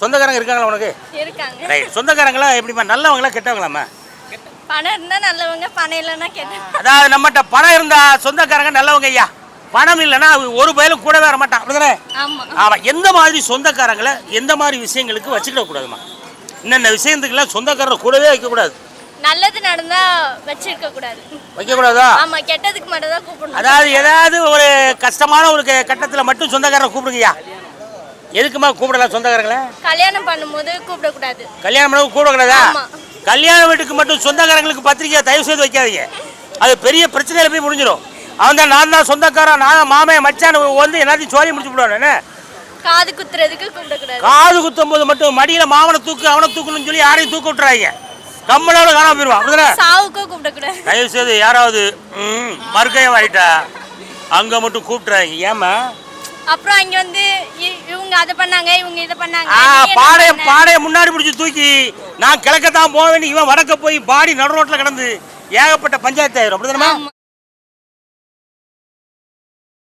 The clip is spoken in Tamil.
சொந்தக்காரங்க இருக்காங்களா உனக்கு? இருக்காங்க. ரைட். சொந்தக்காரங்களா எப்படிமா, நல்லவங்களா கெட்டவங்களாம்மா? பணம் இருந்தா நல்லவங்க, பணம் இல்லைன்னா கெட்டவங்க. அதாவது நம்மகிட்ட பணம் இருந்தா சொந்தக்காரங்க நல்லவங்க ஐயா, பணம் இல்லைன்னா ஒரு பயலும் கூடவே வர மாட்டான், அப்படிதானே? ஆமா. ஆமா. எந்த மாதிரி சொந்தக்காரங்களை எந்த மாதிரி விஷயங்களுக்கு வச்சுக்கிட கூடாதுமா? இன்னென்ன விஷயத்துக்குலாம் சொந்தக்காரரை கூடவே வைக்கக்கூடாது. நல்லது நடந்தா வச்சிருக்க கூடாது. வைக்கக்கூடாதா? ஆமா, கெட்டதுக்கு மட்டும் தான் கூப்பிடணும். அதாவது ஏதாவது ஒரு கஷ்டமான ஒரு கட்டத்தில் மட்டும் சொந்தக்காரரை கூப்பிடுங்கய்யா. எதுக்குமா கூப்பிடலாம் சொந்தக்காரங்களை? கல்யாணம் பண்ணும்போது கூப்பிடக்கூடாது. கல்யாணம் பண்ண கூப்பிடக்கூடாதா? ஆமா. கல்யாண வீட்டுக்கு மட்டும் சொந்தக்காரங்களுக்கு பத்திரிக்கை தயவு செய்து வைக்காதீங்க. அது பெரிய பிரச்சனையில போய் முடிஞ்சிடும். அவன் தான் நான் தான் சொந்தக்காரன், நான் மாமன் மச்சான் வந்து எல்லாத்தையும் சோழி முடிச்சு விடுவானே. காது குத்துறதுக்கு கூப்பிடக்கூடாது. காது குத்தும் போது மட்டும் மடியில மாமனை தூக்கு அவனை தூக்கணும்னு சொல்லி யாரையும் தூக்க விட்டுறாங்க. கம்மளோட காணாம போயிடுவான், அப்படிதானே? சாவுக்கும் கூப்பிடக்கூடாது. தயவு செய்து யாராவது மறுக்கையும் வாயிட்டா அங்க மட்டும் கூப்பிட்டுறாங்க. ஏமா? அப்புறம் அங்க வந்து இவங்க அதை பண்ணாங்க, இவங்க இதை பண்ணாங்க. பாடைய முன்னாடி பிடிச்சி தூக்கி நான் கிழக்கத்தான் போவேன்னு இவன் வடக்க போய் பாடி நடு ரோட்டில் கிடந்து ஏகப்பட்ட பஞ்சாயத்து ஆயிரும், அப்படிதானே?